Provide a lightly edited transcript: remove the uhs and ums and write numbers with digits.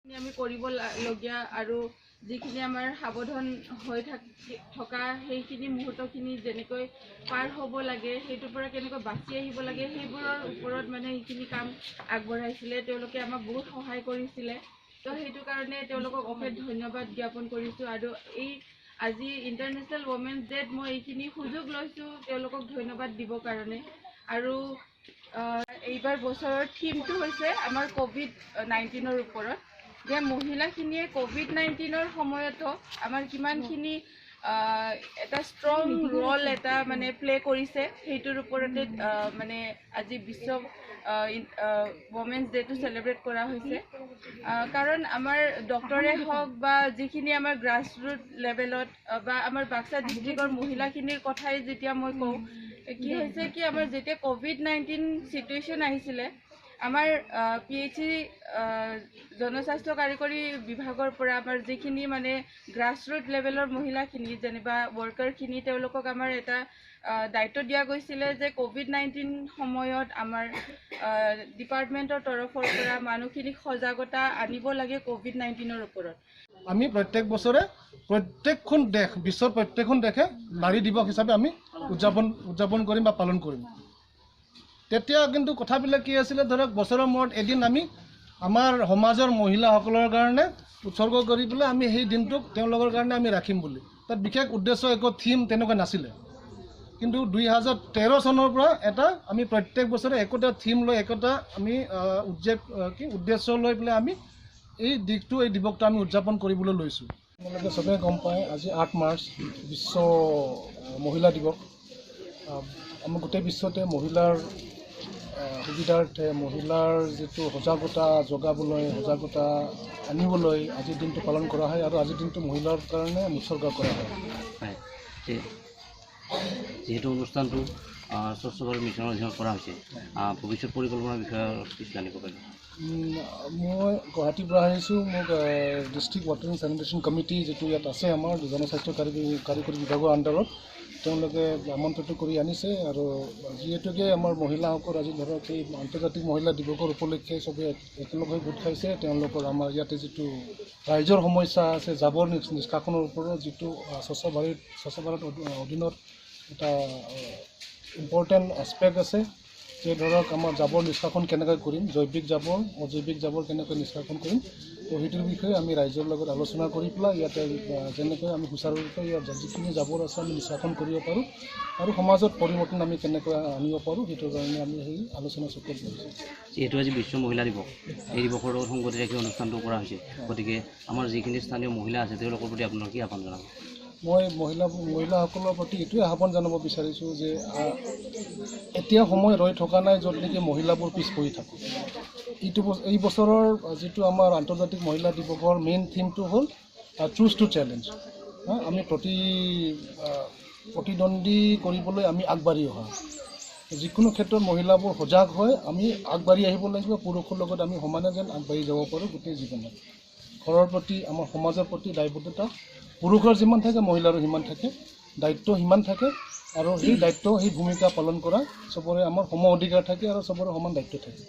আমি কৰিবলগীয়া আৰু যিখিনি আমাৰ সাৱধান হৈ থকা সেইখিনি মুহূৰ্তখিনি যেনেকৈ পাৰ হ'ব লাগে সেইটোৰ পৰা কেনেকৈ বাচি আহিব লাগে সেইবোৰৰ ওপৰত মানে এইখিনি কাম আগবঢ়াইছিলে। তেওঁলোকে আমাক বহুত সহায় কৰিছিলে। তো সেইটো কাৰণে তেওঁলোকক অশেষ ধন্যবাদ জ্ঞাপন কৰিছোঁ। আৰু এই আজি ইণ্টাৰনেশ্যনেল ৱমেন্স ডেত মই এইখিনি সুযোগ লৈছোঁ তেওঁলোকক ধন্যবাদ দিবৰ কাৰণে। আৰু এইবাৰ বছৰৰ থিমটো হৈছে আমাৰ COVID-19ৰ ওপৰত, যে মহিলাখিনিয়ে COVID-19ৰ সময়তো আমাৰ কিমানখিনি এটা ষ্ট্ৰং ৰল এটা মানে প্লে কৰিছে সেইটোৰ ওপৰতে মানে আজি বিশ্ব ৱমেন্স ডেটো চেলিব্ৰেট কৰা হৈছে। কাৰণ আমাৰ ডক্টৰে হওক বা যিখিনি আমাৰ গ্ৰাছ ৰুট লেভেলত বা আমাৰ বাক্সা ডিষ্ট্ৰিক্টৰ মহিলাখিনিৰ কথাই যেতিয়া মই কওঁ, কি হৈছে কি আমাৰ যেতিয়া COVID-19 চিটুৱেশ্যন আহিছিলে, আমাৰ PHC জনস্বাস্থ্য কাৰিকৰী বিভাগৰ পৰা আমাৰ যিখিনি মানে গ্ৰাছ ৰুট লেভেলৰ মহিলাখিনি যেনিবা ৱৰ্কাৰখিনি তেওঁলোকক আমাৰ এটা দায়িত্ব দিয়া গৈছিলে যে COVID-19 সময়ত আমাৰ ডিপাৰ্টমেণ্টৰ তৰফৰ পৰা মানুহখিনিক সজাগতা আনিব লাগে COVID-19ৰ ওপৰত। আমি প্ৰত্যেক বছৰে প্ৰত্যেকখন দেশ বিশ্বৰ প্ৰত্যেকখন দেশে নাৰী দিৱস হিচাপে আমি উদযাপন কৰিম বা পালন কৰিম। তেতিয়া কিন্তু কথাবিলাক কি আছিলে, ধৰক বছৰৰ মূৰত এদিন আমি আমাৰ সমাজৰ মহিলাসকলৰ কাৰণে উৎসৰ্গ কৰি পেলাই আমি সেই দিনটোক তেওঁলোকৰ কাৰণে আমি ৰাখিম বুলি। তাত বিশেষ উদ্দেশ্য একো থিম তেনেকুৱা নাছিলে। কিন্তু 2013 চনৰ পৰা আমি প্ৰত্যেক বছৰে একোটা থিম লৈ একোটা আমি উদ্দেশ্য লৈ পেলাই আমি এই দিৱসটো আমি উদযাপন কৰিবলৈ লৈছোঁ। আপোনালোকে চবেই গম পায় আজি 8 মাৰ্চ বিশ্ব মহিলা দিৱস। আমি গোটেই বিশ্বতে মহিলাৰ সুবিধাৰ্থে মহিলাৰ যিটো সজাগতা জগাবলৈ সজাগতা আনিবলৈ আজিৰ দিনটো পালন কৰা হয় আৰু আজিৰ দিনটো মহিলাৰ কাৰণে উৎসৰ্গ কৰা হয়। যিহেতু অনুষ্ঠানটো স্বচ্ছ ভাৰত মিছনৰ অধীনত কৰা হৈছে, ভৱিষ্যত পৰিকল্পনাৰ বিষয়ে কিছু জানিব পাৰিম। মই গুৱাহাটীৰ পৰা আহিছোঁ। মোক district water and sanitation committee যিটো ইয়াত আছে আমাৰ জনস্বাস্থ্য কাৰিকৰী বিভাগৰ আণ্ডাৰত, তেওঁলোকে আমন্ত্ৰিত কৰি আনিছে। আৰু যিহেতুকে আমাৰ মহিলাসকল আজি ধৰক এই আন্তৰ্জাতিক মহিলা দিৱসৰ উপলক্ষে চবেই একেলগ হৈ গোট খাইছে, তেওঁলোকৰ আমাৰ ইয়াতে যিটো ৰাইজৰ সমস্যা আছে জাবৰ নিষ্কাশনৰ ওপৰত, যিটো স্বচ্ছ ভাৰত অধীনত এটা ইম্পৰ্টেণ্ট এছপেক্ট আছে, যে ধৰক আমাৰ জাবৰ নিষ্কাশন কেনেকৈ কৰিম, জৈৱিক জাবৰ অজৈৱিক জাবৰ কেনেকৈ নিষ্কাশন কৰিম। তো সেইটোৰ বিষয়ে আমি ৰাইজৰ লগত আলোচনা কৰি পেলাই ইয়াতে যেনেকৈ আমি সুচাৰুৰূপে ইয়াত যিখিনি জাবৰ আছে আমি নিষ্কাশন কৰিব পাৰোঁ আৰু সমাজত পৰিৱৰ্তন আমি কেনেকৈ আনিব পাৰোঁ সেইটোৰ কাৰণে আমি সেই আলোচনা চক্ৰত কৰিছোঁ। যিহেতু আজি বিশ্ব মহিলা দিৱস, এই দিৱসৰ লগত সংগতি ৰাখি অনুষ্ঠানটো কৰা হৈছে, গতিকে আমাৰ যিখিনি স্থানীয় মহিলা আছে তেওঁলোকৰ প্ৰতি আপোনাৰ কি আহ্বান জনাব? মই মহিলাসকলৰ প্ৰতি এইটোৱে আহ্বান জনাব বিচাৰিছোঁ যে এতিয়া সময় ৰৈ থকা নাই য'ত নেকি মহিলাবোৰ পিছ পৰি থাকোঁ। এই বছৰৰ যিটো আমাৰ আন্তৰ্জাতিক মহিলা দিৱসৰ মেইন থিমটো হ'ল চুজ টু চেলেঞ্জ। আমি প্ৰতিদ্বন্দ্বী কৰিবলৈ আমি আগবাঢ়ি অহা, যিকোনো ক্ষেত্ৰত মহিলাবোৰ সজাগ হৈ আমি আগবাঢ়ি আহিব লাগিব। পুৰুষৰ লগত আমি সমানে যেন আগবাঢ়ি যাব পাৰোঁ গোটেই জীৱনত। ঘৰৰ প্ৰতি আমাৰ সমাজৰ প্ৰতি দায়বদ্ধতা পুৰুষৰ যিমান থাকে মহিলাৰো সিমান থাকে, দায়িত্ব সিমান থাকে। আৰু সেই দায়িত্ব সেই ভূমিকা পালন কৰা চবৰে আমাৰ সম অধিকাৰ থাকে আৰু চবৰে সমান দায়িত্ব থাকে।